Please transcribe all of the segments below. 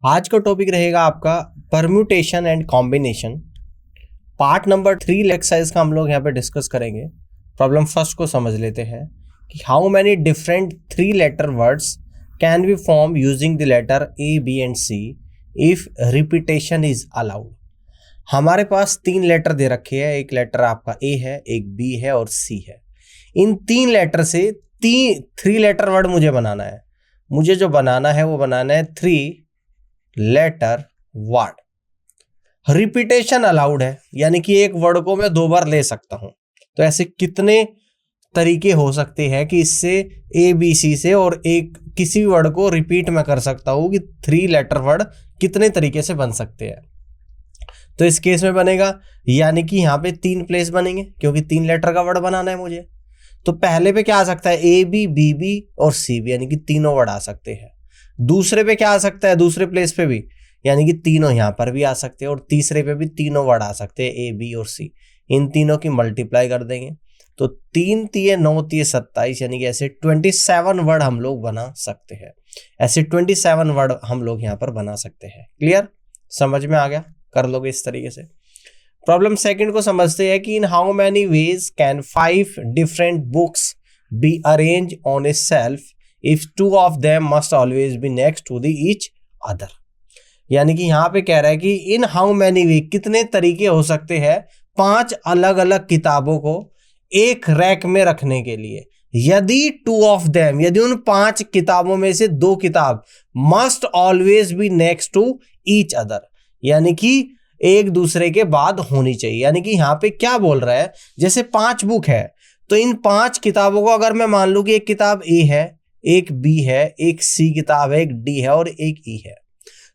आज का टॉपिक रहेगा आपका permutation and combination. Part number 3 exercise का हम लोग यहाँ पे डिस्कस करेंगे। प्रॉब्लम फर्स्ट को समझ लेते हैं कि how many different 3 letter words can be form using the letter A B and C if repetition is allowed. हमारे पास 3 लेटर दे रखे हैं, एक लेटर आपका ए है, एक बी है और सी है। इन 3 लेटर से 3 लेटर वर्ड मुझे बनाना है। मुझे जो बनाना है वो बनाना है 3 लेटर वर्ड। रिपीटेशन अलाउड है, यानी कि एक वर्ड को मैं 2 बार ले सकता हूं। तो ऐसे कितने तरीके हो सकते हैं कि इससे ए बी सी से और एक किसी भी वर्ड को रिपीट मैं कर सकता हूं कि 3 लेटर वर्ड कितने तरीके से बन सकते हैं। तो इस केस में बनेगा, यानी कि यहां पे 3 प्लेस बनेंगे क्योंकि 3 लेटर का वर्ड बनाना है मुझे। तो पहले पे क्या आ सकता है, ए बी बी बी और सी बी, यानी कि तीनों वर्ड आ सकते हैं। दूसरे पे क्या आ सकता है, दूसरे प्लेस पे भी, यानी कि तीनों यहां पर भी आ सकते हैं। और तीसरे पे भी तीनों वर्ड आ सकते हैं, ए बी और सी। इन तीनों की मल्टीप्लाई कर देंगे तो 3 तिये 9 तिये 27, यानी कि ऐसे 27 वर्ड हम लोग बना सकते हैं। ऐसे 27 वर्ड हम लोग यहां पर बना सकते हैं। क्लियर, समझ में आ गया? कर लोगे इस तरीके से। प्रॉब्लम सेकंड को समझते हैं कि in how many ways can 5 different books be arrange on a shelf if 2 of them must always be next to the each other. यानी कि यहां पे कह रहा है कि इन हाउ मैनी वे, कितने तरीके हो सकते हैं 5 अलग अलग किताबों को एक रैक में रखने के लिए। यदि 2 ऑफ देम, यदि उन 5 किताबों में से 2 किताब must always be next to each other, यानी कि एक दूसरे के बाद होनी चाहिए। यानी कि यहां पे क्या बोल रहा है, जैसे 5 बुक है तो इन 5 किताबों को अगर मैं मान लूं कि एक किताब ए है, एक बी है, एक सी किताब है, एक डी है और एक ई है,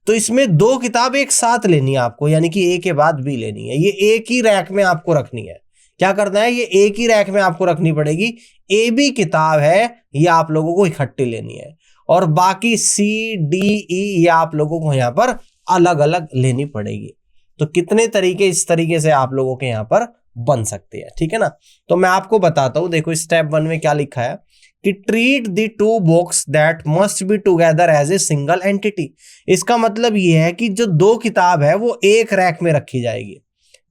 तो इसमें 2 किताब एक साथ लेनी है आपको, यानी कि ए के बाद बी लेनी है। ये एक ही रैक में आपको रखनी है। क्या करना है, ये एक ही रैक में आपको रखनी पड़ेगी। ए बी किताब है, ये आप लोगों को इकट्ठी लेनी है, और बाकी सी डी ई ये आप लोगों को यहां पर अलग अलग लेनी पड़ेगी। तो कितने तरीके इस तरीके से आप लोगों के यहां पर बन सकते हैं, ठीक है ना। तो मैं आपको बताता हूं, देखो स्टेप 1 में क्या लिखा है कि treat the 2 books that must be together as a single entity. इसका मतलब यह है कि जो 2 किताब है वो एक रैक में रखी जाएगी।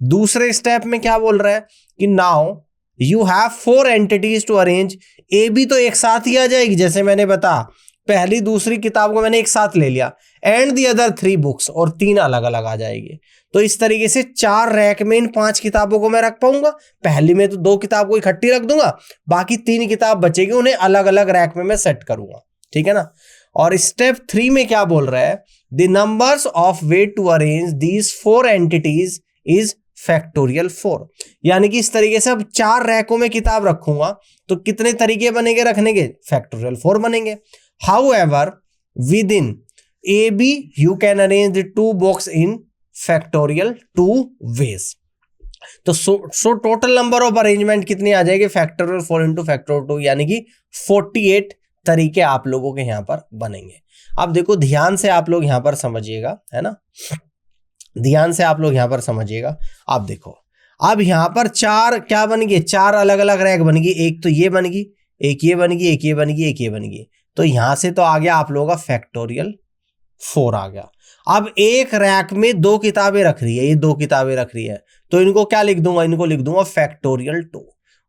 दूसरे स्टेप में क्या बोल रहा है कि now you have 4 entities to arrange. A B तो एक साथ ही आ जाएगी, जैसे मैंने बता, पहली दूसरी किताब को मैंने एक साथ ले लिया, एंड दी अदर 3 बुक्स, और 3 अलग अलग आ जाएगी। तो इस तरीके से 4 रैक में इन 5 किताबों को मैं रख पाऊंगा। पहली में तो 2 किताब को इकट्ठी रख दूंगा, बाकी 3 किताब बचेगी, उन्हें अलग अलग रैक में मैं सेट करूंगा, ठीक है ना। और स्टेप 3 में क्या बोल रहा है, the numbers of way to arrange these 4 entities is factorial 4। यानी कि इस तरीके से अब 4 रैकों में किताब रखूंगा तो कितने तरीके बनेंगे रखने के, फैक्टोरियल 4 बनेंगे। However within A B you can arrange the 2 box in factorial 2 ways. तो so total number of arrangement कितनी आ जाएगी, फैक्टोरियल 4 इंटू फैक्टोरियल 2, यानी कि 48 तरीके आप लोगों के यहां पर बनेंगे। अब देखो ध्यान से आप लोग यहां पर समझिएगा, है ना, ध्यान से आप लोग यहां पर समझिएगा। आप देखो अब यहां पर 4 क्या बन गए, 4 अलग अलग रैक बन गई। एक तो ये बन गई, एक ये बन गई, एक ये बन गई, एक ये बन गई। तो यहां से तो आ गया आप लोगों का फैक्टोरियल 4 आ गया। अब एक रैक में 2 किताबें रख रही है, ये 2 किताबें रख रही है, तो इनको क्या लिख दूंगा, इनको लिख दूंगा फैक्टोरियल 2,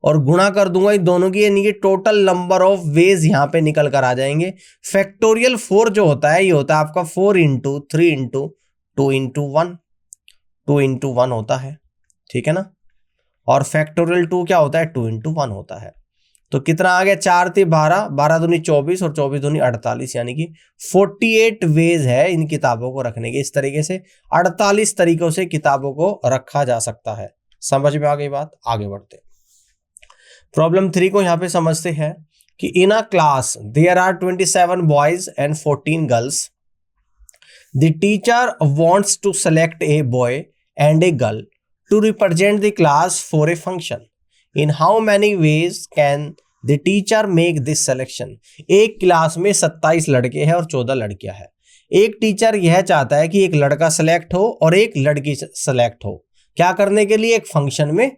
और गुणा कर दूंगा इन दोनों की, यानी कि टोटल नंबर ऑफ वेज यहां पे निकल कर आ जाएंगे। फैक्टोरियल 4 जो होता है ये होता है आपका 4 इंटू 3 इंटू 2 इंटू 1, 2 इंटू 1 होता है, ठीक है ना। और फैक्टोरियल 2 क्या होता है, 2 इंटू 1 होता है। तो कितना आ गया, 4 × 12, 12 दूनी 24 और 24 दूनी 48, यानी कि 48 वेज है इन किताबों को रखने के। इस तरीके से 48 तरीकों से किताबों को रखा जा सकता है। समझ में आ गई बात, आगे बढ़ते। प्रॉब्लम 3 को यहां पे समझते हैं कि in a class there are 27 boys and 14 girls. The teacher wants to select a boy and a girl to represent the class for a function. In how many ways can the teacher make this selection? एक class में 27 लड़के हैं और 14 लड़कियां हैं। एक teacher यह चाहता है कि एक लड़का सेलेक्ट हो और एक लड़की सेलेक्ट हो, क्या करने के लिए, एक फंक्शन में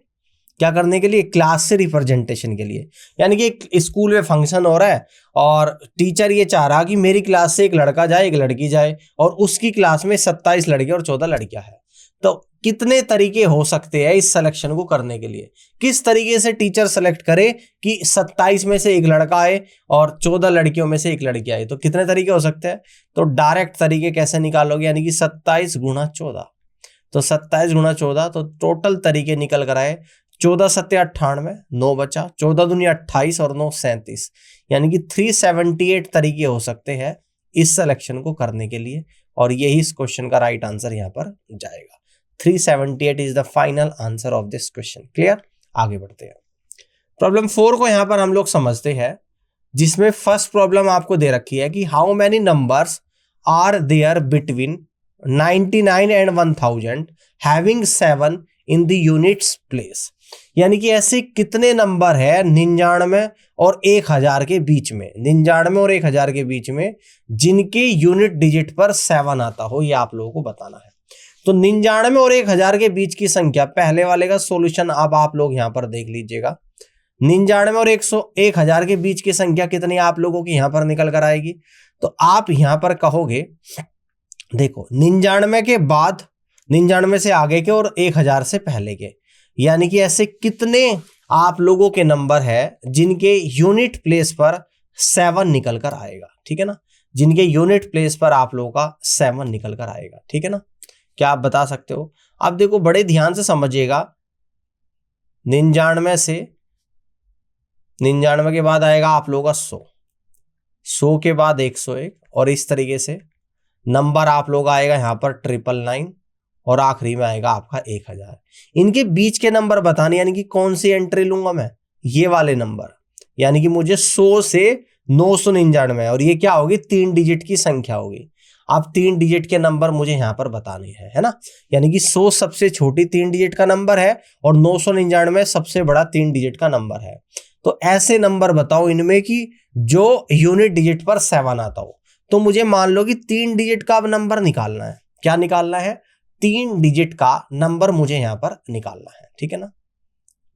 क्या करने के लिए? क्लास से रिप्रेजेंटेशन के लिए। यानी कि एक स्कूल में फंक्शन हो रहा है और टीचर ये चाह रहा कि मेरी क्लास से एक लड़का जाए एक लड़की जाए, और उसकी क्लास में 27 लड़के और 14 लड़कियां हैं। तो कितने तरीके हो सकते हैं इस सिलेक्शन को करने के लिए? किस तरीके से टीचर सेलेक्ट करे कि 27 में से एक लड़का आए और 14 लड़कियों में से एक लड़की आए? तो कितने तरीके हो सकते हैं? तो डायरेक्ट तरीके कैसे निकालोगे? यानी कि 27 गुणा 14, तो 27 गुणा 14, तो टोटल तरीके निकल कर आए 14 सत्ते 98, 9 बचा, 14 दूनी 28 और 9 37, यानी कि 378 तरीके हो सकते हैं इस सिलेक्शन को करने के लिए, और यही इस क्वेश्चन का राइट आंसर यहाँ पर जाएगा। 378 is the final answer of this question. Clear? आगे बढ़ते हैं। प्रॉब्लम 4 को यहाँ पर हम लोग समझते हैं, जिसमें फर्स्ट प्रॉब्लम आपको दे रखी है कि how many numbers are there between 99 and 1000 having 7 in the units place. यानी कि ऐसे कितने नंबर है 99 और 1000 के बीच में, 99 और 1000 के बीच में, जिनके यूनिट डिजिट पर 7 आता हो, ये आप लोगों को बताना है। तो 99 और 1000 के बीच की संख्या, पहले वाले का सॉल्यूशन अब आप लोग यहां पर देख लीजिएगा। 99 और 1000 के बीच की संख्या कितनी आप लोगों की यहां पर निकल कर आएगी? तो आप यहां पर कहोगे, देखो 99 के बाद, 99 से आगे के और 1000 से पहले के, यानी कि ऐसे कितने आप लोगों के नंबर है जिनके यूनिट प्लेस पर 7 निकल कर आएगा। ठीक है ना? जिनके यूनिट प्लेस पर आप लोगों का 7 निकल कर आएगा। ठीक है ना? क्या आप बता सकते हो? आप देखो बड़े ध्यान से समझिएगा। 99 के बाद आएगा आप लोगों का 100, 100 के बाद 101, और इस तरीके से नंबर आप लोग आएगा यहाँ पर 999, और आखिरी में आएगा आपका 1000। इनके बीच के नंबर बताने, यानी कि कौन सी एंट्री लूंगा मैं? ये वाले नंबर, यानी कि मुझे 100 से 999, और ये क्या होगी? 3 डिजिट की संख्या होगी। अब 3 डिजिट के नंबर मुझे यहां पर बताने हैं, है ना? यानी कि 100 सबसे छोटी 3 डिजिट का नंबर है और 999 सबसे बड़ा 3 डिजिट का नंबर है। तो ऐसे नंबर बताओ इनमें कि जो यूनिट डिजिट पर 7 आता हो। तो मुझे मान लो कि 3 डिजिट का अब नंबर निकालना है। क्या निकालना है? 3 डिजिट का नंबर मुझे यहां पर निकालना है। ठीक है ना?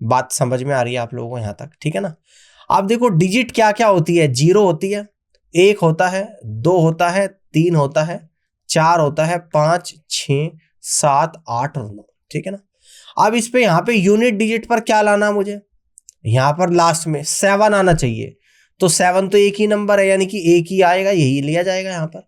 बात समझ में आ रही है आप लोगों को यहां तक? ठीक है ना? अब देखो डिजिट क्या क्या होती है। 0 होती है, 1 होता है, 2 होता है, 3 होता है, 4 होता है, 5, 6, 7, 8 और 9। ठीक है ना? अब इस पे यहाँ पे यूनिट डिजिट पर क्या लाना मुझे? यहाँ पर लास्ट में 7 आना चाहिए। तो 7 तो एक ही नंबर है, यानी कि एक ही आएगा, यही लिया जाएगा यहाँ पर।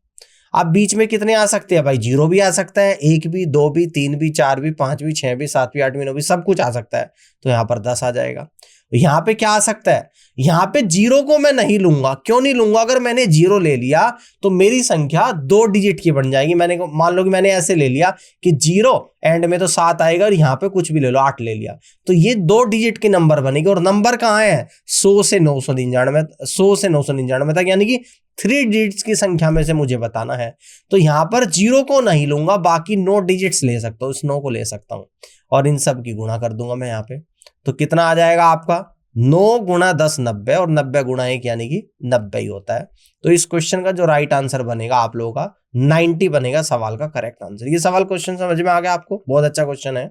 अब बीच में कितने आ सकते हैं भाई? 0 भी आ सकता है, 1 भी, 2 भी, 3 भी, 4 भी, 5 भी, 6 भी, 7 भी, 8 भी, 9 भी, सब कुछ आ सकता है। तो यहाँ पर 10 आ जाएगा। यहाँ पे क्या आ सकता है? यहाँ पे 0 को मैं नहीं लूंगा। क्यों नहीं लूंगा? अगर मैंने 0 ले लिया तो मेरी संख्या 2 डिजिट की बन जाएगी। मैंने मान लो कि मैंने ऐसे ले लिया कि 0 एंड में तो 7 आएगा, और यहाँ पे कुछ भी ले लो, 8 ले लिया, तो ये 2 डिजिट के नंबर बनेंगे। और नंबर कहाँ है? 100 से 999, 100 से 999 तक, यानी कि 3 डिजिट्स की संख्या में से मुझे बताना है। तो यहाँ पर 0 को नहीं लूंगा, बाकी 9 डिजिट्स ले सकता हूँ, इस 9 को ले सकता हूँ, और इन सब की गुणा कर दूंगा मैं यहाँ पे। तो कितना आ जाएगा आपका? 9 गुणा 10 90, और 90 गुणा 1 यानी कि 90 ही होता है। तो इस क्वेश्चन का जो राइट आंसर बनेगा आप लोगों का 90 बनेगा सवाल का करेक्ट आंसर। ये सवाल क्वेश्चन समझ में आ गया आपको? बहुत अच्छा क्वेश्चन है।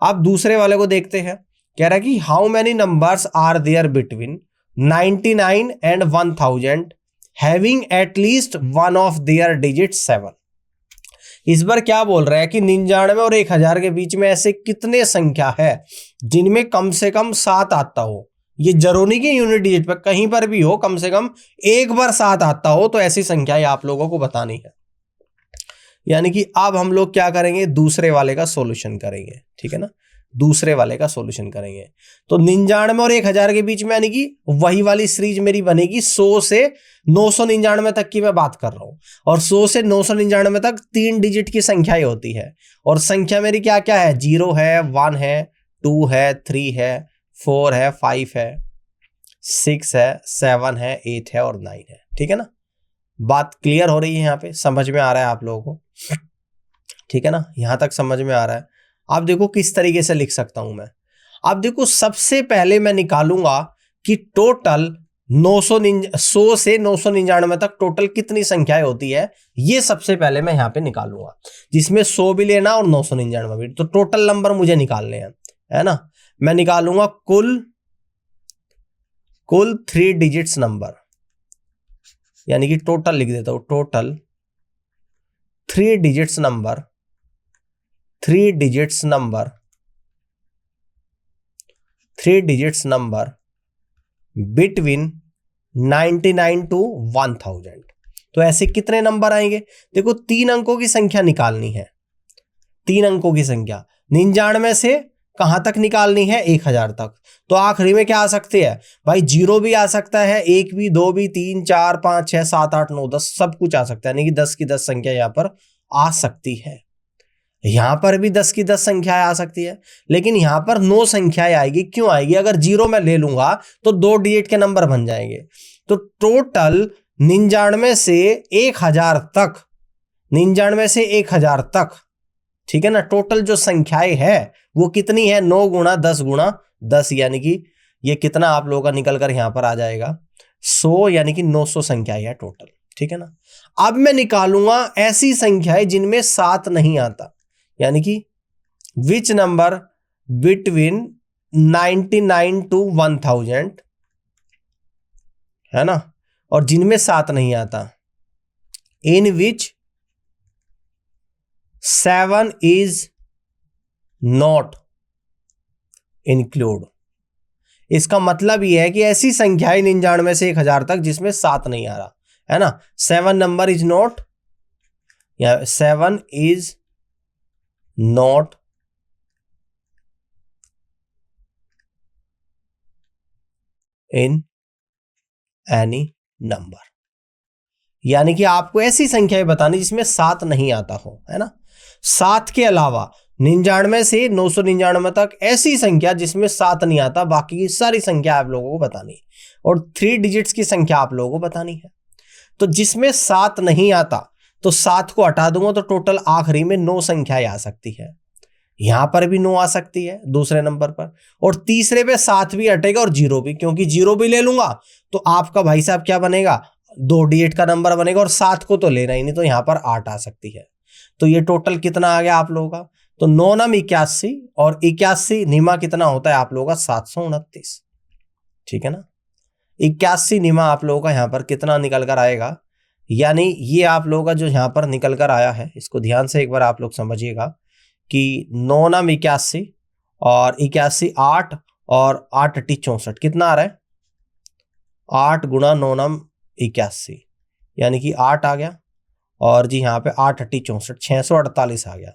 अब दूसरे वाले को देखते हैं। कह रहा है कि how many numbers are there between 99 and 1000 having at least one of their digit 7। इस बार क्या बोल रहा है कि 99 और 1000 के बीच में ऐसे कितने संख्या है जिनमें कम से कम 7 आता हो। ये जरूरी की यूनिट डिजिट पर, कहीं पर भी हो, कम से कम एक बार 7 आता हो, तो ऐसी संख्या आप लोगों को बतानी है। यानी कि अब हम लोग क्या करेंगे? दूसरे वाले का सॉल्यूशन करेंगे। ठीक है ना? दूसरे वाले का सॉल्यूशन करेंगे। तो 99 और 1000 के बीच में, यानी कि वही वाली सीरीज मेरी बनेगी 100 से 999 तक की मैं बात कर रहा हूं। और 100 से 999 तक 3 डिजिट की संख्या ही होती है। और संख्या मेरी क्या क्या है? 0 है, 1 है, 2 है, 3 है, 4 है, 5 है, 6 है, 7 है, 8 है और 9 है। ठीक है ना? बात क्लियर हो रही है? यहाँ पे समझ में आ रहा है आप लोगों को? ठीक है ना? यहां तक समझ में आ रहा है? आप देखो किस तरीके से लिख सकता हूं मैं। आप देखो सबसे पहले मैं निकालूंगा कि टोटल 100 से 999 तक टोटल कितनी संख्याएं होती है, ये सबसे पहले मैं यहां पे निकालूंगा, जिसमें 100 भी लेना और 999 भी। तो टोटल नंबर मुझे निकालने हैं, है ना? मैं निकालूंगा कुल 3 डिजिट्स नंबर, यानी कि टोटल लिख देता हूं, total 3 digits number between 99 to 1000। तो ऐसे कितने नंबर आएंगे? देखो 3 अंकों की संख्या निकालनी है, 3 अंकों की संख्या 99 से कहां तक निकालनी है? 1000 तक। तो आखिरी में क्या आ सकते हैं भाई? 0 भी आ सकता है, 1 भी, 2 भी, 3, 4, 5, 6, 7, 8, 9, 10 सब कुछ आ सकता है, यानी कि 10 की 10 संख्या यहां पर आ सकती है। यहां पर भी 10 की 10 संख्याएं आ सकती है, लेकिन यहां पर 9 संख्याएं आएगी। क्यों आएगी? अगर 0 में ले लूंगा तो 2 डिजिट के नंबर बन जाएंगे। तो टोटल 99 से 1000 तक, 99 से 1000 तक, ठीक है ना, टोटल जो संख्याएं है वो कितनी है? 9 गुणा 10 गुणा 10, यानी कि ये कितना आप लोगों का निकल कर यहां पर आ जाएगा? 100, यानी कि 900 संख्याएं है टोटल, ठीक है ना। अब मैं निकालूंगा ऐसी संख्याएं जिनमें 7 नहीं आता, यानी कि विच नंबर बिटवीन 99 टू 1000, है ना, और जिनमें 7 नहीं आता, इन विच 7 इज नॉट इंक्लूड। इसका मतलब यह है कि ऐसी संख्याएं 99 से 1000 तक जिसमें 7 नहीं आ रहा, है ना। 7 नंबर इज नॉट, या 7 is not in any number, यानी कि आपको ऐसी संख्याएं बतानी जिसमें 7 नहीं आता हो, है ना। 7 के अलावा 99 से 999 तक ऐसी संख्या जिसमें 7 नहीं आता, बाकी की सारी संख्या आप लोगों को बतानी है, और 3 डिजिट्स की संख्या आप लोगों को बतानी है। तो जिसमें 7 नहीं आता तो 7 को हटा दूंगा तो टोटल आखिरी में 9 संख्याएं आ सकती है। यहां पर भी 9 आ सकती है दूसरे नंबर पर, और तीसरे पे 7 भी हटेगा और 0 भी, क्योंकि 0 भी ले लूंगा तो आपका भाई साहब क्या बनेगा? 2 डिजिट का नंबर बनेगा, और 7 को तो लेना ही नहीं, तो यहां पर 8 आ सकती है। तो ये टोटल कितना आ गया आप लोगों का? तो 9 नम 81, और 81 निमा कितना होता है आप लोगों का? 729, ठीक है ना। 81 निमा आप लोगों का यहां पर कितना निकल कर आएगा? यानी ये आप लोगों का जो यहां पर निकल कर आया है, इसको ध्यान से एक बार आप लोग समझिएगा कि 9 नम 81 और 81 8 और 8 अट्टी 64, कितना आ रहा है? 8 गुणा 9 नम 81, यानी कि 8 आ गया, और जी यहाँ पे 8 अट्टी 64, 648 आ गया।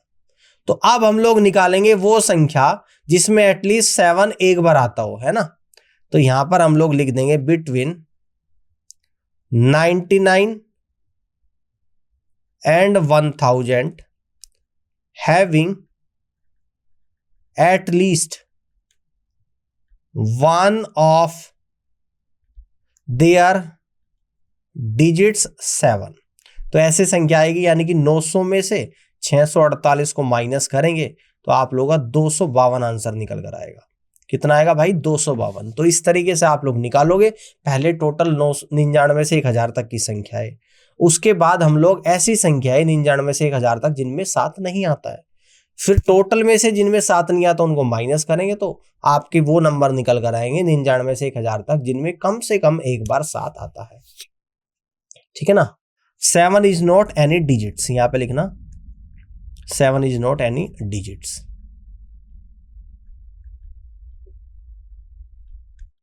तो अब हम लोग निकालेंगे वो संख्या जिसमें एटलीस्ट 7 एक बार आता हो, है ना। तो यहां पर हम लोग लिख देंगे between 99 and 1000 having at least one of there digits 7। तो ऐसे संख्या आएगी, यानी कि 900 में से 648 को माइनस करेंगे तो आप लोगों का 252 आंसर निकल कर आएगा। कितना आएगा भाई? 252। तो इस तरीके से आप लोग निकालोगे पहले टोटल 99 से 1000 तक की संख्याएं, उसके बाद हम लोग ऐसी संख्याएं 99 से 1000 तक जिनमें 7 नहीं आता है, फिर टोटल में से जिनमें 7 नहीं आता उनको माइनस करेंगे तो आपके वो नंबर निकल कर आएंगे 99 से 1000 तक जिनमें कम से कम एक बार 7 आता है, ठीक है ना। 7 इज नॉट एनी डिजिट्स, यहां पे लिखना 7 इज नॉट एनी डिजिट्स,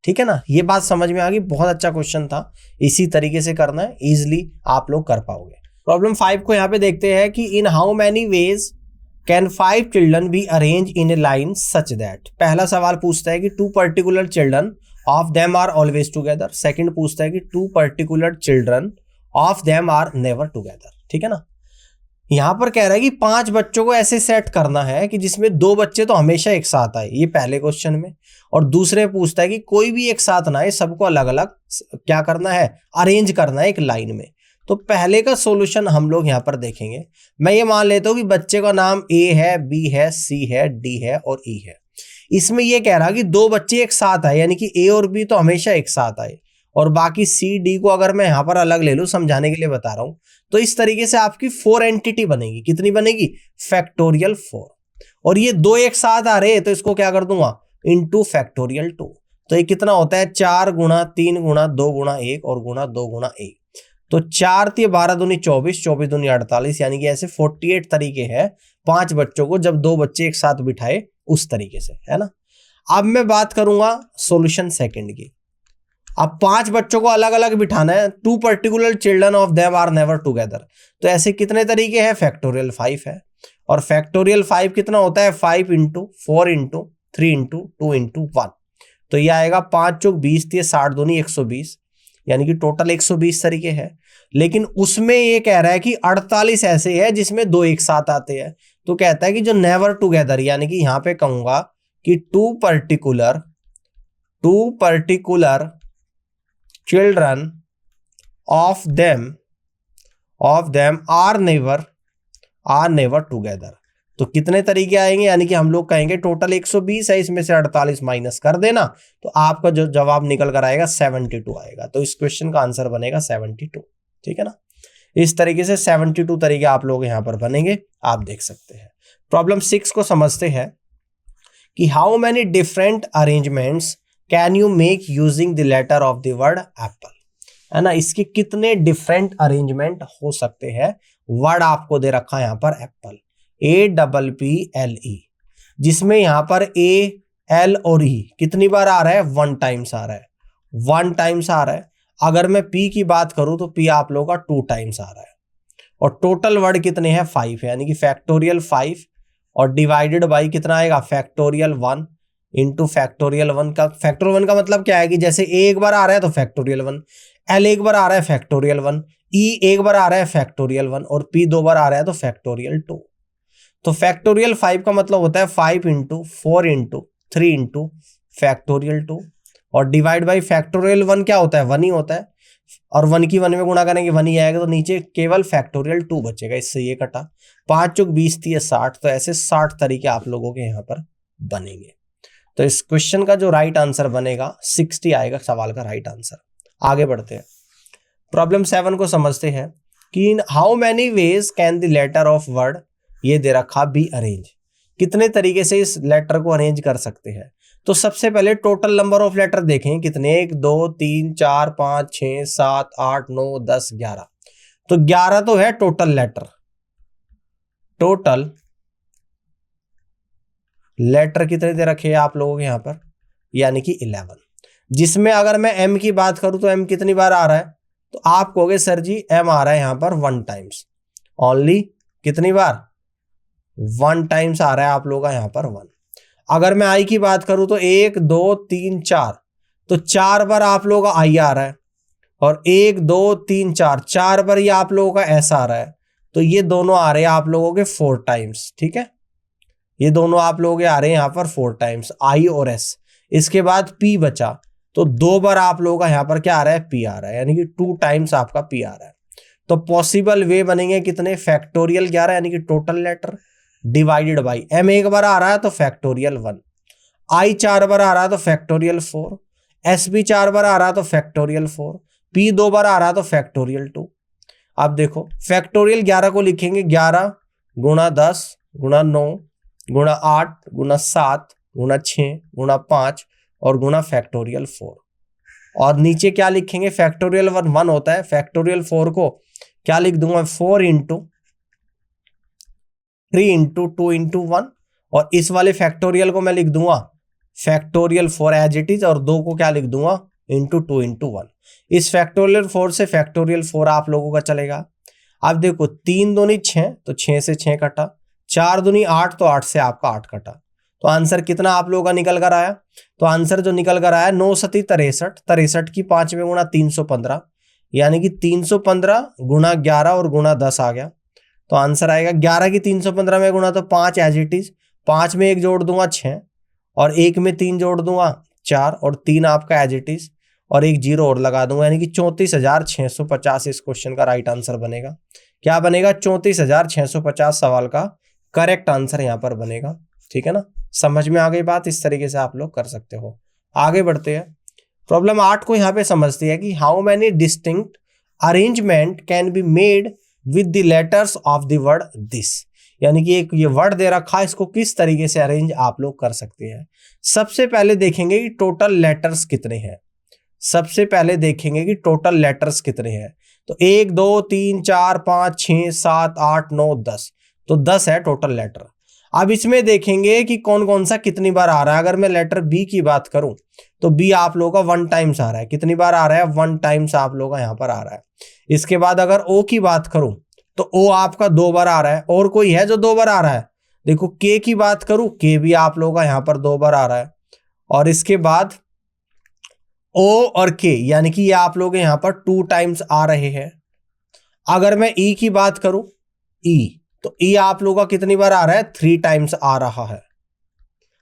ठीक है ना। ये बात समझ में आ गई? बहुत अच्छा क्वेश्चन था, इसी तरीके से करना है, इजिली आप लोग कर पाओगे। प्रॉब्लम 5 को यहां पे देखते हैं कि in how many ways can 5 children be arrange in a line such that. पहला सवाल पूछता है कि 2 particular children of them are always together. Second पूछता है कि 2 particular children of them are never together, ठीक है ना। यहां पर कह रहा है कि 5 बच्चों को ऐसे सेट करना है कि जिसमें 2 बच्चे तो हमेशा एक साथ आए, ये पहले क्वेश्चन में, और दूसरे पूछता है कि कोई भी एक साथ ना आए, सबको अलग अलग क्या करना है? अरेंज करना है एक लाइन में। तो पहले का सॉल्यूशन हम लोग यहां पर देखेंगे। मैं ये मान लेता हूं कि बच्चे का नाम ए है, बी है, सी है, डी है और ई है। इसमें यह कह रहा कि 2 बच्चे एक साथ आए, यानी कि ए और बी तो हमेशा एक साथ आए, और बाकी सी डी को अगर मैं यहां पर अलग ले लूं, समझाने के लिए बता रहा हूं, तो इस तरीके से आपकी 4 एंटिटी बनेगी। कितनी बनेगी? फैक्टोरियल 4। और ये 2 एक साथ आ रहे तो इसको क्या कर दूंगा? Into factorial 2। तो ये कितना होता है 4 गुणा 3 गुणा 2 गुणा 1 और गुणा 2 गुणा 1। तो 4 × 12 दूनी 24, 24 दूनी 48, यानी कि ऐसे 48 तरीके हैं 5 बच्चों को जब 2 बच्चे एक साथ बिठाए उस तरीके से, है ना। अब मैं बात करूंगा सॉल्यूशन सेकंड की। अब 5 बच्चों को अलग अलग बिठाना है, 2 particular children of them are never together. तो ऐसे कितने तरीके हैं, फैक्टोरियल 5 है। और फैक्टोरियल 5 कितना होता है 5 × 4 × 3 × 2 × 1। तो ये आएगा 5 चौक 20, 60 दूनी 120, यानी कि टोटल 120 तरीके हैं। लेकिन उसमें ये कह रहा है कि 48 ऐसे है जिसमें 2 एक साथ आते हैं। तो कहता है कि जो नेवर टुगेदर, यानी कि यहां पे कहूंगा कि two particular children of them are never together. तो कितने तरीके आएंगे, यानी कि हम लोग कहेंगे टोटल 120 है, इसमें से 48 माइनस कर देना, तो आपका जो जवाब निकल कर आएगा 72 आएगा। तो इस क्वेश्चन का आंसर बनेगा 72, ठीक है ना। इस तरीके से 72 तरीके आप लोग यहां पर बनेंगे, आप देख सकते हैं। प्रॉब्लम 6 को समझते हैं कि how many different arrangements can you make using the letter of the word apple, है ना। इसके कितने डिफरेंट अरेंजमेंट हो सकते हैं। वर्ड आपको दे रखा है यहां पर एप्पल, APPLE, जिसमें यहां पर A, L और E कितनी बार आ रहा है, 1 टाइम्स आ रहा है, 1 टाइम्स आ रहा है। अगर मैं P की बात करूं तो P आप लोगों का 2 टाइम्स आ रहा है। और टोटल वर्ड कितने हैं 5 है, यानी कि फैक्टोरियल 5 और डिवाइडेड बाई कितना आएगा फैक्टोरियल 1 इंटू फैक्टोरियल 1 का। फैक्टोरियल 1 का मतलब क्या है कि जैसे A एक बार आ रहा है तो फैक्टोरियल 1, L एक बार आ रहा है फैक्टोरियल 1, E एक बार आ रहा है फैक्टोरियल 1 और P 2 बार आ रहा है तो फैक्टोरियल 2। तो फैक्टोरियल 5 का मतलब होता है 5 × 4 × 3 × फैक्टोरियल 2 और डिवाइड बाई फैक्टोरियल 1 क्या होता है 1 ही होता है। और 1 की 1 में गुणा करेंगे 1 ही आएगा, तो नीचे केवल फैक्टोरियल 2 बचेगा, इससे ये कटा। 5 चौक 20 × 60, तो ऐसे 60 तरीके आप लोगों के यहाँ पर बनेंगे। तो इस क्वेश्चन का जो राइट आंसर बनेगा 60 आएगा सवाल का राइट आंसर। आगे बढ़ते हैं, प्रॉब्लम 7 को समझते हैं कि in how many ways can the letter of word, ये दे रखा बी अरेंज, कितने तरीके से इस लेटर को अरेंज कर सकते हैं। तो सबसे पहले टोटल नंबर ऑफ लेटर देखें कितने, 1 2 3 4 5 6 7 8 9 10 11। तो 11 तो है टोटल लेटर, टोटल लेटर कितने दे रखे हैं आप लोगों के यहां पर, यानी कि 11। जिसमें अगर मैं एम की बात करूं तो एम कितनी बार आ रहा है, तो आप कहोगे सर जी एम आ रहा है यहां पर 1 टाइम्स ओनली, कितनी बार 1 टाइम्स आ रहा है आप लोगों का यहां पर 1। अगर मैं आई की बात करूं तो 1 2 3 4, तो 4 बार आप लोगों का आई आ रहा है और 1 2 3 4, 4 बार ये आप लोगों का एस आ रहा है। तो ये दोनों आ रहे हैं आप लोगों के 4 टाइम्स, ठीक है, ये दोनों आप लोगों के आ रहे हैं यहां पर 4 टाइम्स आई और एस। इसके बाद पी बचा, तो 2 बार आप लोगों का यहां पर क्या आ रहा है पी आ रहा है, यानी कि 2 टाइम्स आपका पी आ रहा है। तो पॉसिबल वे बनेंगे कितने, फैक्टोरियल 11 यानी कि total letter divided by M एक बार आ रहा है तो फैक्टोरियल 1, आई 4 बार आ रहा है तो फैक्टोरियल 4, एस भी 4 बार आ रहा है तो फैक्टोरियल 4, पी 2 बार आ रहा है तो फैक्टोरियल 2। अब देखो फैक्टोरियल 11 को लिखेंगे 11 गुणा 10 गुणा 9 गुणा 8 गुणा 7 गुणा 6 गुणा 5 और गुणा फैक्टोरियल 4। और नीचे क्या लिखेंगे, फैक्टोरियल 1 होता है, फैक्टोरियल 4 को क्या लिख दूंगा 4 × 3 × 2 × 1 और इस वाले फैक्टोरियल को मैं लिख दूंगा फैक्टोरियल 4 एज इट इज और 2 को क्या लिख दूंगा × 2 × 1। इस फैक्टोरियल 4 से फैक्टोरियल 4 आप लोगों का चलेगा। अब देखो 3 दूनी 6, तो 6 से 6 कटा, 4 दूनी 8, तो 8 से आपका 8 कटा। तो आंसर कितना आप लोगों का निकल कर आया, तो आंसर जो निकल कर आया 9 सती 63, 63 की 5 में गुणा 315, यानी कि 315 गुणा 11 और गुणा 10 आ गया। तो आंसर आएगा 11 की 315 में गुणा तो 5 एज इट इज, 5 में 1 जोड़ दूंगा 6 और 1 में 3 जोड़ दूंगा 4 और 3 आपका एज इट इज और 1 जीरो और लगा दूंगा, यानी कि 34,650 इस क्वेश्चन का राइट आंसर बनेगा। क्या बनेगा 34,650 सवाल का करेक्ट आंसर यहां पर बनेगा, ठीक है ना। समझ में आ गई बात, इस तरीके से आप लोग कर सकते हो। आगे बढ़ते हैं, प्रॉब्लम 8 को यहां पे समझती है कि how many distinct arrangement can be made with the letters of the word this. यानी कि एक ये वर्ड दे रखा है, इसको किस तरीके से अरेंज आप लोग कर सकते हैं। सबसे पहले देखेंगे कि टोटल लेटर्स कितने हैं। सबसे पहले देखेंगे कि टोटल लेटर्स कितने हैं। तो 1 2 3 4 5 6 7 8 9 10, तो 10 है टोटल लेटर। अब इसमें देखेंगे कि कौन कौन सा कितनी बार आ रहा है। अगर मैं लेटर बी की बात करूं तो बी आप लोगों का 1 टाइम्स आ रहा है। कितनी बार आ रहा है? 1 टाइम्स आप लोगों का यहां पर आ रहा है। इसके बाद अगर ओ की बात करूं तो ओ आपका 2 बार आ रहा है। और कोई है जो 2 बार आ रहा है? देखो के की बात करूं, के भी आप लोगों का यहां पर 2 बार आ रहा है। और इसके बाद ओ और के, यानी कि ये आप लोग यहां पर 2 टाइम्स आ रहे हैं। अगर मैं ई की बात करूं, ई, तो ई आप लोगों का कितनी बार आ रहा है? 3 टाइम्स आ रहा है।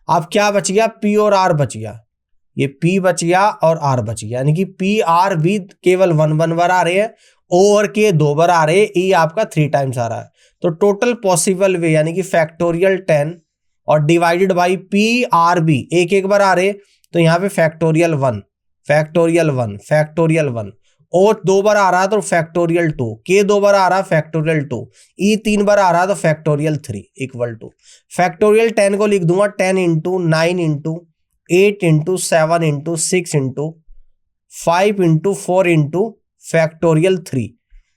अब क्या बच गया? पी और आर बच गया। ये पी बच गया और आर बच गया, यानी कि पी आर भी केवल 1 बार आ रहे हैं। ओ और के 2 बार आ रहे हैं। ई आपका 3 टाइम्स आ रहा है। तो टोटल पॉसिबल वे यानी कि फैक्टोरियल 10 और divided by P R B एक बार आ रहे, तो यहां पे फैक्टोरियल 1 फैक्टोरियल 1 फैक्टोरियल 1। ओ 2 बार आ रहा है तो फैक्टोरियल 2, के 2 बार आ रहा है फैक्टोरियल 2, ई 3 बार आ रहा है तो फैक्टोरियल 3 इक्वल टू फैक्टोरियल 10 को लिख दूंगा 10 into 9 into 8 into 7 into 6 into 5 into 4 into factorial 3।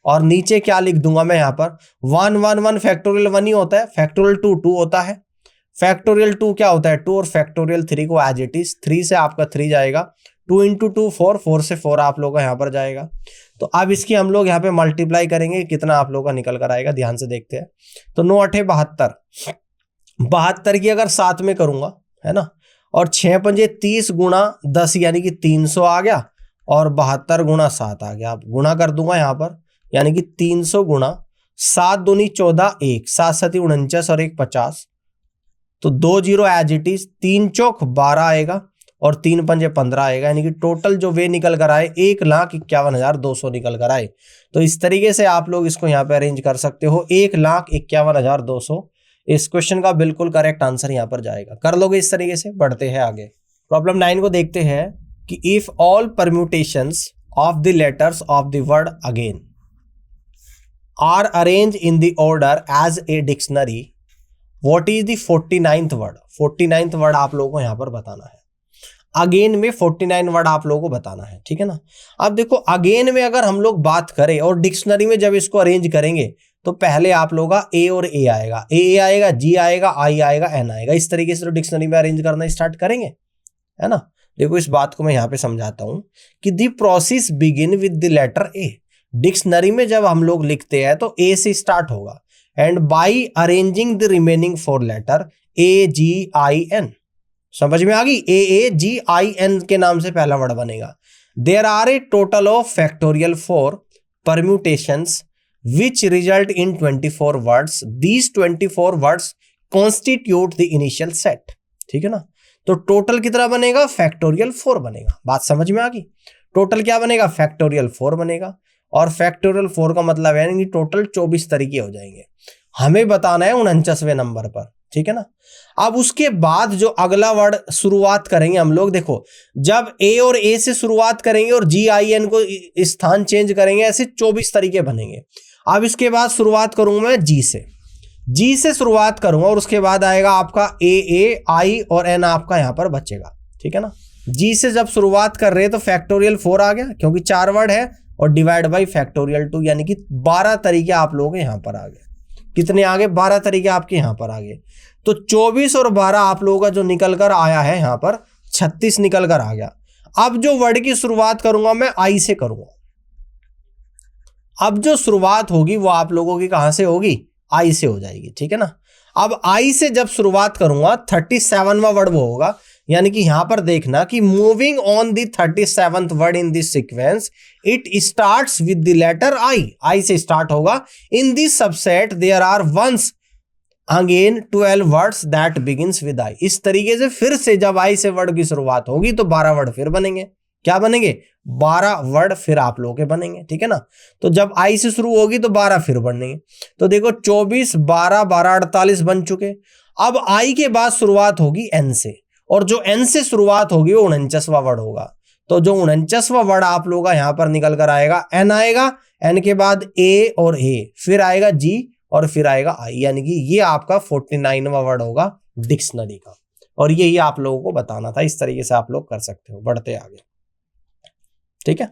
और नीचे क्या लिख दूंगा मैं यहां पर? 1 1 1 फैक्टोरियल 1 ही होता है। फैक्टोरियल 2 2 होता है। फैक्टोरियल 2 क्या होता है? 2। और फैक्टोरियल 3 को एज इट इज 3 से आपका 3 जाएगा, 2 इंटू 2 4, 4 से 4 आप लोग का यहां पर जाएगा। तो अब इसकी हम लोग यहाँ पे मल्टीप्लाई करेंगे, कितना आप लोग का निकल कर आएगा ध्यान से देखते हैं। तो 9 8 72, 72 की अगर 7 में करूंगा, है ना, और 6 पंजे 30 गुणा 10 यानी कि 300 आ गया, और 72 गुणा 7 आ गया। आप गुणा कर दूंगा यहाँ पर, यानी कि 300 गुणा 7 दूनी 14, 1 7 7 49 और 1 50, तो 2 जीरो एज इट इज, 3 चौक 12 आएगा और 3 पंजे 15 आएगा, यानी कि टोटल जो वे निकल कर आए 1,51,200 निकल कर आए। तो इस तरीके से आप लोग इसको यहाँ पे अरेंज कर सकते हो। 1,51,200 इस क्वेश्चन का बिल्कुल करेक्ट आंसर यहाँ पर जाएगा। कर लोगे इस तरीके से। बढ़ते हैं आगे, प्रॉब्लम 9 को देखते हैं कि if all permutations of the letters of the word again are arrange in the order as a dictionary, what is the 49th word? 49th word आप लोगों को यहां पर बताना है। अगेन में 49 वर्ड आप लोगों को बताना है, ठीक है ना। अब देखो अगेन में अगर हम लोग बात करें और डिक्शनरी में जब इसको अरेंज करेंगे तो पहले आप लोगों का ए और ए आएगा, ए आएगा, जी आएगा, आई आएगा, एन आएगा। इस तरीके से तो डिक्शनरी में अरेंज करना स्टार्ट करेंगे, है ना। देखो इस बात को मैं यहां पे समझाता हूं कि the process begin with the letter A. Dictionary में जब हम लोग लिखते हैं तो ए से स्टार्ट होगा, and by arranging the remaining 4 letter A G I N. समझ में आ गई? ए जी आई एन के नाम से पहला वर्ड बनेगा। There are a total of factorial 4 permutations which result in 24 words. These 24 words constitute the initial set, ठीक है ना। तो टोटल कितना बनेगा? फैक्टोरियल 4 बनेगा। बात समझ में आ गई? टोटल क्या बनेगा? फैक्टोरियल 4 बनेगा। और फैक्टोरियल 4 का मतलब है कि टोटल 24 तरीके हो जाएंगे। हमें बताना है 49वें नंबर पर, ठीक है ना। अब उसके बाद जो अगला वर्ड शुरुआत करेंगे हम लोग, देखो जब ए और ए से शुरुआत करेंगे और जी आई एन को स्थान चेंज करेंगे, ऐसे 24 तरीके बनेंगे। अब इसके बाद शुरुआत करूंगा मैं जी से, जी से शुरुआत करूंगा और उसके बाद आएगा आपका ए आई और एन आपका यहां पर बचेगा, ठीक है ना। जी से जब शुरुआत कर रहे हैं तो फैक्टोरियल 4 आ गया क्योंकि 4 वर्ड है, और डिवाइड बाई फैक्टोरियल 2, यानी कि 12 तरीके आप लोगों के यहां पर आ गए। कितने आ गए? 12 तरीके आपके यहां पर आ गए। तो 24 और 12 आप लोगों का जो निकल कर आया है यहां पर 36 निकल कर आ गया। अब जो वर्ड की शुरुआत करूंगा मैं आई से करूंगा। अब जो शुरुआत होगी वो आप लोगों की कहां से होगी? आई से हो जाएगी, ठीक है ना। अब आई से जब शुरुआत करूंगा 37वां वर्ड वो होगा, यानी कि यहां पर देखना कि moving on the 37th word in this sequence it starts with the letter I. I से स्टार्ट होगा। In this subset there are once again 12 words that begins with I. इस तरीके से फिर से जब आई से वर्ड की शुरुआत होगी तो 12 वर्ड फिर बनेंगे। क्या बनेंगे? 12 वर्ड फिर आप लोगों के बनेंगे, ठीक है ना। तो जब आई से शुरू होगी तो 12 फिर बनेंगे। तो देखो 24 12 12 48 बन चुके। अब आई के बाद शुरुआत होगी एन से, और जो एन से शुरुआत होगी वो 49वां वर्ड होगा। तो जो 49वां वर्ड आप लोगों का यहां पर निकल कर आएगा, एन आएगा, एन के बाद ए और ए, फिर आएगा जी और फिर आएगा आई, यानी कि ये आपका 49वां वर्ड होगा डिक्शनरी का। और यही आप लोगों को बताना था, इस तरीके से आप लोग कर सकते हो। बढ़ते आगे, ठीक है।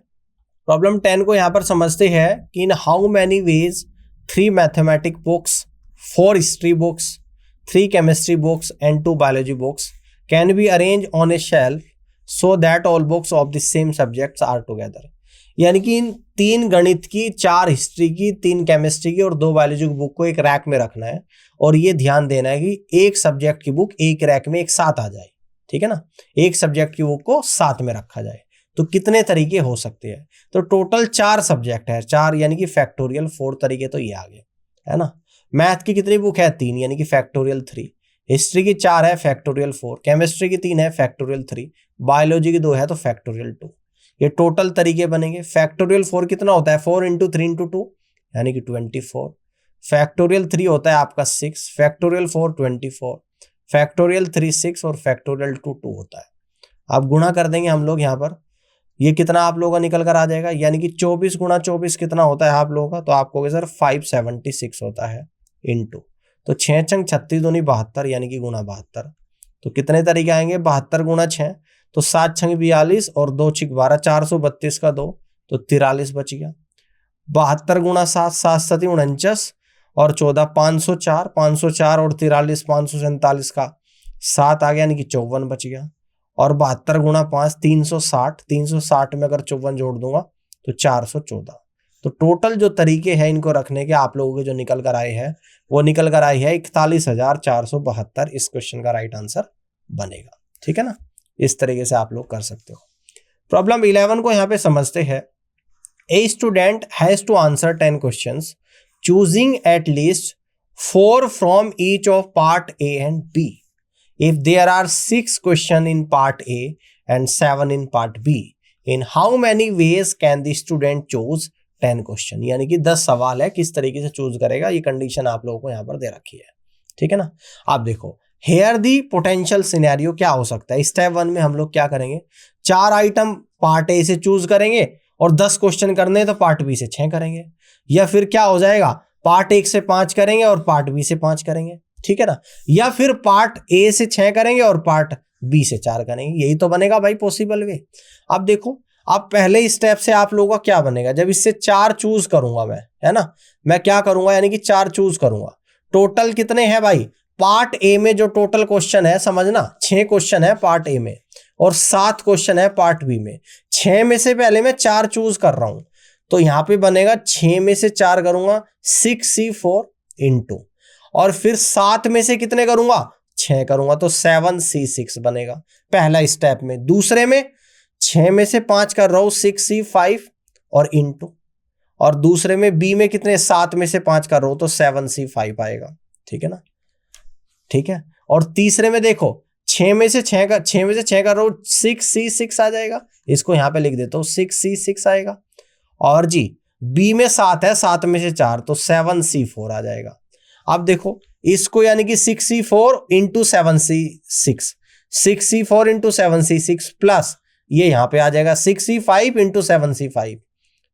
प्रॉब्लम 10 को यहां पर समझते हैं कि in how many ways 3 mathematic books, 4 history books, 3 chemistry books and 2 biology books can be arrange on a shelf so that all books of the same subjects are together. यानी कि इन 3 गणित की, 4 हिस्ट्री की, 3 केमिस्ट्री की और 2 biology की book को एक रैक में रखना है, और ये ध्यान देना है कि एक सब्जेक्ट की बुक एक रैक में एक साथ आ जाए, ठीक है ना। एक सब्जेक्ट की बुक को साथ में रखा जाए। तो कितने तरीके हो सकते हैं? तो टोटल 4 सब्जेक्ट है, 4 यानी कि फैक्टोरियल 4 तरीके तो ये आ गए, है ना। मैथ की कितनी बुक है? 3 यानी कि फैक्टोरियल 3। हिस्ट्री की 4 है, फैक्टोरियल 4। केमिस्ट्री की 3 है, फैक्टोरियल 3। बायोलॉजी की 2 है, तो फैक्टोरियल 2। ये टोटल तरीके बनेंगे। फैक्टोरियल 4 कितना होता है? 4 इंटू 3 इंटू 2 यानी कि 24। फैक्टोरियल 3 होता है आपका 6, फैक्टोरियल 4 24, फैक्टोरियल 3 6 और फैक्टोरियल 2 2 होता है। अब गुणा कर देंगे हम लोग यहाँ पर, ये कितना आप लोगों का निकल कर आ जाएगा, यानी कि 24 गुणा 24 कितना होता है आप लोगों का? तो आपको सर 576 होता है इंटू, तो 6 छंग 36 दूनी 72 यानी कि गुणा 72। तो कितने तरीके आएंगे? 72 गुणा 6 तो 7 छंग 42 और 2 छिक 12, 432 का 2 तो 43 बच गया। 72 गुणा 7, 7 7 49 और 14 504, 504 और 43 547 का 7 आ गया, यानी कि 54 बच गया। और 72 गुणा 5 360, 360 में अगर 54 जोड़ दूंगा तो 414। तो टोटल जो तरीके हैं इनको रखने के आप लोगों के जो निकल कर आए हैं वो निकल कर आई है 41,472। इस क्वेश्चन का राइट आंसर बनेगा, ठीक है ना। इस तरीके से आप लोग कर सकते हो। प्रॉब्लम 11 को यहाँ पे समझते हैं। A student has to answer 10 questions choosing at least 4 from each of part A and B if there are 6 questions in part A and 7 in part B, in how many ways can the student choose 10 question? यानी कि 10 सवाल है, किस तरीके से choose करेगा, ये condition आप लोगों को यहाँ पर दे रखी है, ठीक है ना। आप देखो हेयर दी पोटेंशियल सिनेरियो क्या हो सकता है। स्टेप 1 में हम लोग क्या करेंगे? 4 आइटम पार्ट ए से चूज करेंगे और 10 क्वेश्चन करने हैं तो पार्ट बी से 6 करेंगे, या फिर क्या हो जाएगा पार्ट 1 से 5 करेंगे और पार्ट बी से 5 करेंगे, ठीक है ना। या फिर पार्ट ए से 6 करेंगे और पार्ट बी से 4 करेंगे, यही तो बनेगा भाई पॉसिबल वे। अब देखो, अब पहले स्टेप से आप लोगों का क्या बनेगा? जब इससे 4 चूज करूंगा मैं, है ना, मैं क्या करूंगा, यानी कि 4 चूज करूंगा। टोटल कितने हैं भाई? पार्ट ए में जो टोटल क्वेश्चन है, समझना 6 क्वेश्चन है पार्ट ए में और 7 क्वेश्चन है पार्ट बी में। 6 में से पहले मैं 4 चूज कर रहा हूं, तो यहां पे बनेगा 6 में से 4 करूंगा 6C4 इंटू, और फिर 7 में से कितने करूंगा? 6 करूंगा तो 7C6 बनेगा पहला स्टेप में। दूसरे में 6 में से 5 कर रहा हूं 6C5 और इंटू, और दूसरे में बी में कितने? 7 में से 5 कर रहा हूं तो 7C5 आएगा, ठीक है ना, ठीक है। और तीसरे में देखो 6 में से 6 कर रहा हूं 6C6 आ जाएगा, इसको यहां पे लिख देता हूं 6C6 आएगा। और जी बी में 7 है, 7 में से 4 तो 7C4 आ जाएगा। अब देखो इसको, यानी कि 6C4 into 7C6, 6C4 into 7C6 plus ये यहां पे आ जाएगा 6C5 इंटू 7C5,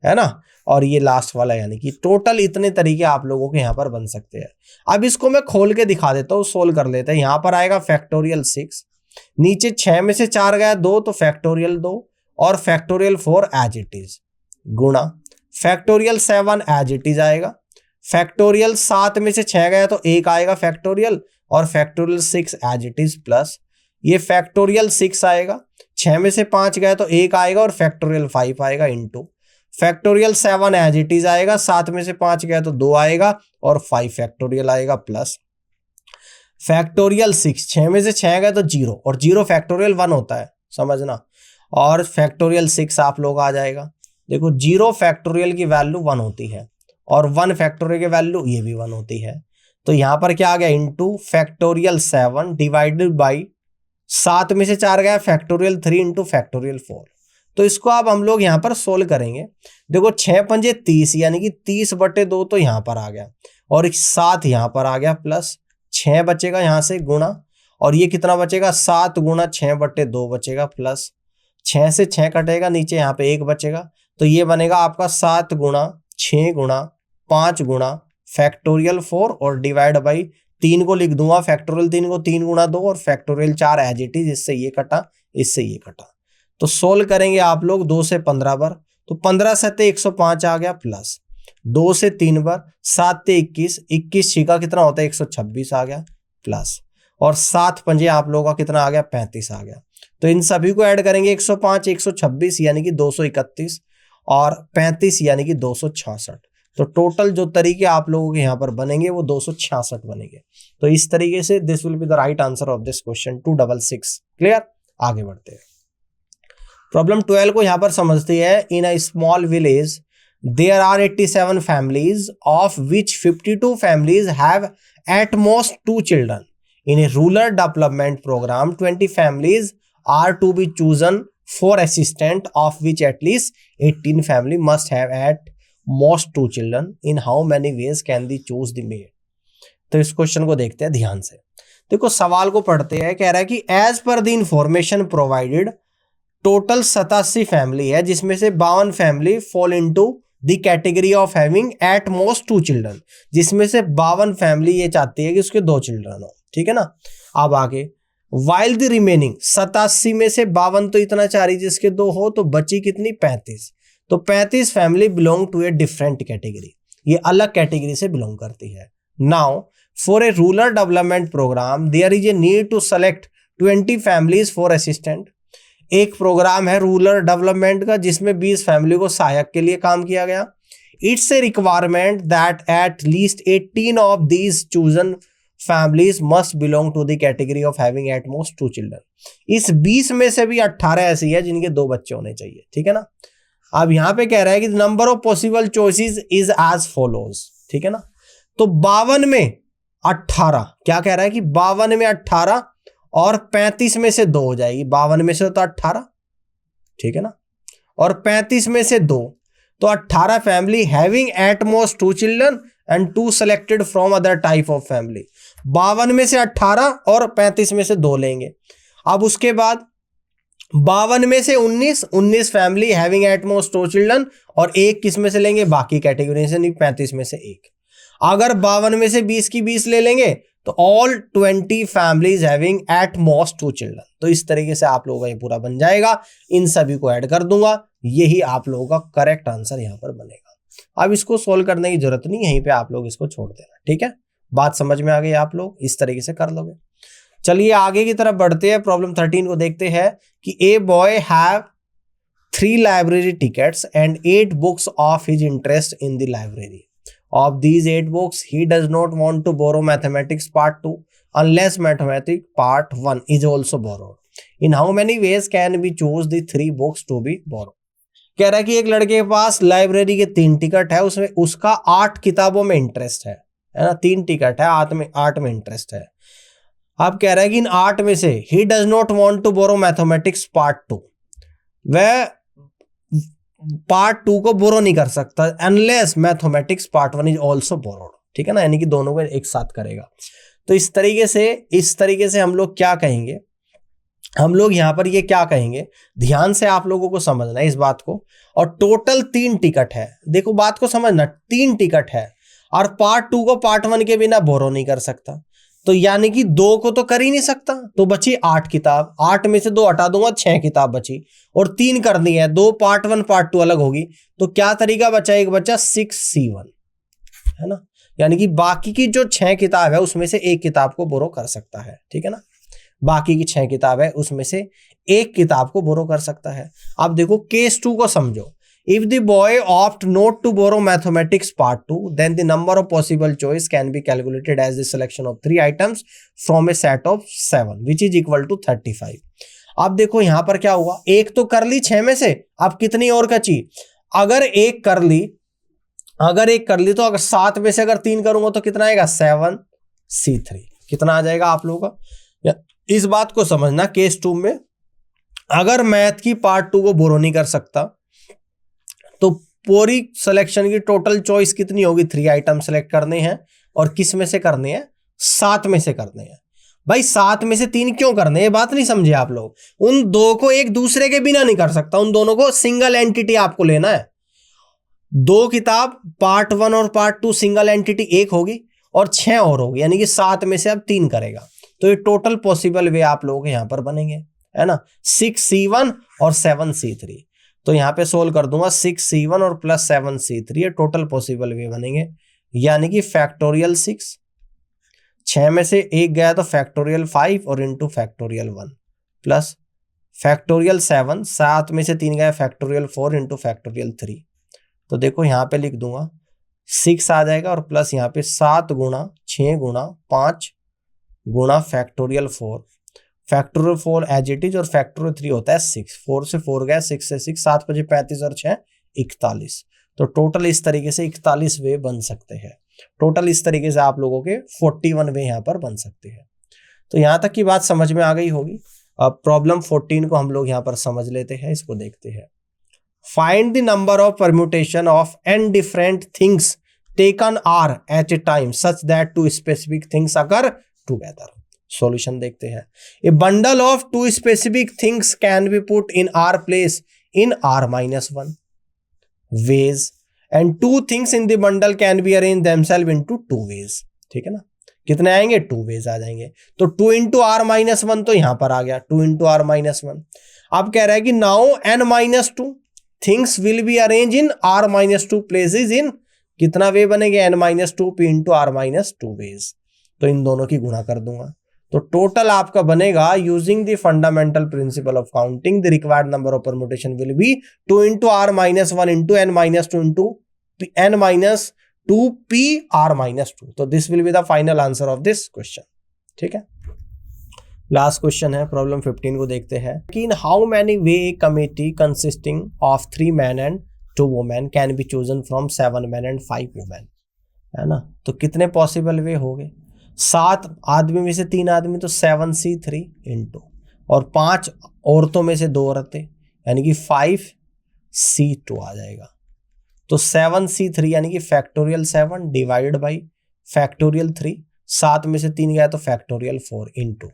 है ना। और ये लास्ट वाला, यानी कि टोटल इतने तरीके आप लोगों के यहां पर बन सकते हैं। अब इसको मैं खोल के दिखा देता हूं, सोल्व कर लेते हैं। यहां पर आएगा फैक्टोरियल 6, नीचे 6 में से 4 गया 2 तो फैक्टोरियल 2 और फैक्टोरियल 4 एज इट इज, गुणा फैक्टोरियल 7 एज इट इज आएगा, फैक्टोरियल 7 में से 6 गया तो 1 आएगा फैक्टोरियल, और factorial 6 as it is plus ये फैक्टोरियल 6 आएगा, 6 में से 5 गया तो 1 आएगा और फैक्टोरियल 5 आएगा into factorial 7 as it is आएगा, 7 में से 5 गया तो 2 आएगा और 5 फैक्टोरियल आएगा प्लस फैक्टोरियल 6, 6 में से 6 गया तो 0 और 0 फैक्टोरियल 1 होता है, समझना। और फैक्टोरियल 6 आप लोग आ जाएगा। देखो 0 फैक्टोरियल की वैल्यू 1 होती है और 1 फैक्टोरियल की वैल्यू ये भी 1 होती है, तो यहां पर क्या आ गया इंटू फैक्टोरियल 7 डिवाइडेड बाई 7 में से 4 गया फैक्टोरियल 3 इंटू फैक्टोरियल 4। तो इसको अब हम लोग यहां पर सोल्व करेंगे। देखो 6 पंजे 30 यानी कि 30/2 तो यहां पर आ गया और 7 यहां पर आ गया प्लस 6 बचेगा यहां से गुणा, और ये कितना बचेगा 7 गुणा 6/2 बचेगा प्लस 6 से 6 कटेगा, नीचे यहाँ पे 1 बचेगा, तो ये बनेगा आपका 7 गुणा 6 गुणा 5 गुणा फैक्टोरियल 4 और डिवाइड बाई 3 को लिख दूंगा, फैक्टोरियल 3 को 3 गुणा 2 और फैक्टोरियल 4 एज इट इज, इससे ये कटा, इससे ये कटा। तो सोल्व करेंगे आप लोग 2 से 15 बार, तो 15 7 105 आ गया, प्लस 2 से 3 बार 7 21, 21 छिका कितना होता है 126 आ गया, प्लस और 7 पंजे आप लोगों का कितना आ गया 35 आ गया। तो इन सभी को ऐड करेंगे 105 126 यानी कि 231 और 35 यानी कि 266। तो टोटल जो तरीके आप लोगों के यहाँ पर बनेंगे वो 266 बनेंगे। तो इस तरीके से this will be the right answer of this question 266। Clear, आगे बढ़ते हैं। प्रॉब्लम 12 को यहाँ पर समझते हैं। In a small village there are 87 families of which 52 families have at most 2 children. In a rural development program, 20 families are to be chosen for assistant, of which at least 18 family must have at most 2 children. In how many ways can they choose the maid? तो इस question को देखते हैं ध्यान से। देखो सवाल को पढ़ते हैं, कह रहा है कि as per the information provided total 87 family है, जिसमें से 52 family fall into the category of having at most 2 children, जिसमें से 52 फैमिली ये चाहती है कि उसके 2 चिल्ड्रन हो, ठीक है ना। अब आगे वाइल द रिमेनिंग 87 में से 52 तो इतना चाह रही जिसके 2 हो, तो बची कितनी 35। तो 35 family belong to a different category, ये अलग कैटेगरी से बिलोंग करती है। Now for a rural development program there is a need to select 20 families for assistant. एक प्रोग्राम है रूरल डेवलपमेंट का जिसमें 20 फैमिली को सहायक के लिए काम किया गया। It's a requirement that at least 18 of these chosen families must belong to the category of having at most 2 children. इस 20 में से भी 18 ऐसी है जिनके 2 बच्चे होने चाहिए, ठीक है ना। अब यहां पे कह रहा है कि number of possible choices is as follows, ठीक है ना। तो 52 में 18, क्या कह रहा है कि 52 में 18 और 35 में से 2 हो जाएगी। 52 में से तो 18, ठीक है ना, और 35 में से 2, तो 18 family having at most 2 children and 2 selected from other type of family. 52 में से 18 और 35 में से 2 लेंगे। अब उसके बाद 52 में से 19 family having at most 2 children और 1 किस में से लेंगे, बाकी कैटेगरी से, नहीं 35 में से 1। अगर 52 में से 20 की 20 ले लेंगे तो all 20 families having at most 2 children. तो इस तरीके से आप लोगों का ये पूरा बन जाएगा। इन सभी को ऐड कर दूंगा, यही आप लोगों का करेक्ट आंसर यहां पर बनेगा। अब इसको सोल्व करने की जरूरत नहीं, यहीं पे आप लोग इसको छोड़ देना, ठीक है। बात समझ में आ गई, आप लोग इस तरीके से कर लोगे। चलिए आगे की तरफ बढ़ते हैं। प्रॉब्लम 13 को देखते हैं कि a boy have 3 library tickets and 8 books of his interest in the library. Of these 8 books, he does not want to borrow mathematics part 2 unless mathematics part 1 is also borrowed. In how many ways can we choose the 3 books to be borrowed? कह रहा है कि एक लड़के के पास library के 3 ticket है, उसमें उसका 8 किताबों में इंटरेस्ट है ना। 3 टिकट है, 8 में इंटरेस्ट है। अब कह रहा है कि इन 8 में से he does not want to borrow mathematics part 2, वह पार्ट 2 को बोरो नहीं कर सकता unless mathematics part 1 is also borrowed, ठीक है ना, यानी कि दोनों को एक साथ करेगा। तो इस तरीके से हम लोग क्या कहेंगे, हम लोग यहां पर ये क्या कहेंगे, ध्यान से आप लोगों को समझना है इस बात को। और टोटल 3 टिकट है, देखो बात को समझना, 3 टिकट है और पार्ट 2 को पार्ट 1 के बिना बोरो नहीं कर सकता, तो यानी कि 2 को तो कर ही नहीं सकता। तो बची 8 किताब, 8 में से 2 हटा दूंगा, 6 किताब बची और 3 करनी है, 2 पार्ट 1 पार्ट 2 अलग होगी। तो क्या तरीका बचा, एक बचा 6C1, है ना, यानी कि बाकी की जो 6 किताब है उसमें से 1 किताब को बोरो कर सकता है, ठीक है ना। बाकी की 6 किताब है उसमें से 1 किताब को बोरो कर सकता है। अब देखो केस 2 को समझो। If the boy opt not to borrow mathematics part 2, then the number of possible choice can be calculated as the selection of 3 items from a set of 7, which is equal to 35. अब देखो यहां पर क्या हुआ, एक तो कर ली 6 में से, अब कितनी और बची। अगर एक कर ली तो अगर 7 में से अगर 3 करूंगा तो कितना आएगा, 7C3। कितना आ जाएगा आप लोगों का, इस बात को समझना। केस 2 में अगर मैथ की पार्ट 2 को बोरो नहीं कर सकता तो पूरी सिलेक्शन की टोटल चॉइस कितनी होगी, 3 आइटम सेलेक्ट करने हैं और किस में से करने हैं, 7 में से करने हैं। भाई 7 में से 3 क्यों करने, ये बात नहीं समझे आप लोग। उन 2 को एक दूसरे के बिना नहीं कर सकता, उन दोनों को सिंगल एंटिटी आपको लेना है। 2 किताब पार्ट 1 और पार्ट 2 सिंगल एंटिटी एक होगी और 6 और होगी, यानी कि 7 में से अब 3 करेगा। तो ये टोटल पॉसिबल वे आप लोगों के यहां पर बनेंगे, है ना, 6C1 और 7C3। तो यहां पे सोल्व कर दूंगा 6C1 और प्लस 7C3, ये टोटल पॉसिबल वे बनेंगे, यानी कि फैक्टोरियल 6, 6 में से एक गया तो फैक्टोरियल 5 और इंटू फैक्टोरियल 1 प्लस फैक्टोरियल 7, 7 में से 3 गया फैक्टोरियल 4 इंटू फैक्टोरियल 3। तो देखो यहाँ पे लिख दूंगा 6 आ जाएगा और प्लस यहाँ पे 7 गुणा 6 गुणा 5 गुणा factorial 4, factorial 4 as it is और फैक्टोरियल 3 होता है 6, 4 से 4 गया 6 से 6, 7 बजे 35 और 6 41। तो टोटल इस तरीके से 41 वे बन सकते हैं। टोटल इस तरीके से आप लोगों के 41 वे यहाँ पर बन सकते हैं। तो यहाँ तक की बात समझ में आ गई होगी। अब प्रॉब्लम 14 को हम लोग यहाँ पर समझ लेते हैं, इसको देखते हैं। Find the number of permutation of n different things taken r at a time such that 2 specific things occur together. Solution देखते हैं। A bundle of 2 specific things can be put in r place in r-1 ways and 2 things in the bundle can be arranged themselves into 2 ways। ठीक है ना, कितने आएंगे 2 ways आ जाएंगे। तो 2 into r-1 तो यहां पर आ गया 2 into r-1। अब कह रहा है कि now n-2 things will be arrange in r-2 places in कितना वे बनेंगे n-2 p into r-2 ways। तो इन दोनों की गुणा कर दूंगा तो टोटल आपका बनेगा using the fundamental principle of counting the required number of permutation will be 2 into r-1 into n-2 into n-2 p r-2। तो this will be the final answer of this question. ठीक है, last question है problem 15 को देखते हैं कि in how many way committee consisting of 3 men and 2 women can be chosen from 7 men and 5 women, है ना। तो कितने पॉसिबल वे हो गए, 7 आदमी में से 3 आदमी तो 7C3 इंटू और 5 औरतों में से 2 औरतें यानी कि 5C2 आ जाएगा। तो 7C3 यानी कि फैक्टोरियल 7 डिवाइडेड बाई फैक्टोरियल 3, 7 में से 3 गया तो फैक्टोरियल 4 इंटू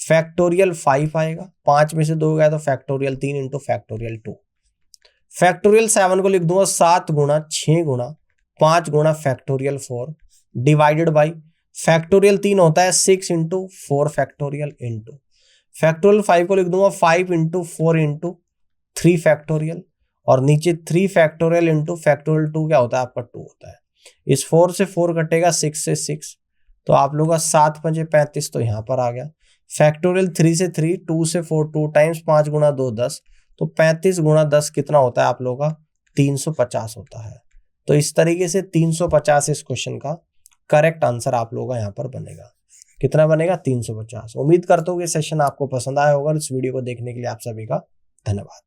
फैक्टोरियल 5 आएगा, 5 में से 2 गया तो फैक्टोरियल 3 इंटू फैक्टोरियल 2। फैक्टोरियल 7 को लिख दूंगा 7 गुणा 6 गुणा 5 गुणा फैक्टोरियल 4 डिवाइडेड बाई फैक्टोरियल 3 होता है 6 इंटू 4 फैक्टोरियल इंटू फैक्टोरियल 5 को लिख दूंगा 5 इंटू 4 इंटू 3 फैक्टोरियल और नीचे 3 फैक्टोरियल इंटू फैक्टोरियल 2 क्या होता है आपका 2 होता है। इस 4 से 4 कटेगा 6 से 6 तो आप लोगों का 7 5 35 तो यहाँ पर आ गया। फैक्टोरियल 3 से 3, 2 से 4 2 टाइम्स 5 गुणा 2 10 तो 35 गुणा 10 कितना होता है आप लोगों का 350 होता है। तो इस तरीके से 350 इस क्वेश्चन का करेक्ट आंसर आप लोगों का यहाँ पर बनेगा। कितना बनेगा 350। उम्मीद करता हूँ कि सेशन आपको पसंद आया होगा। इस वीडियो को देखने के लिए आप सभी का धन्यवाद।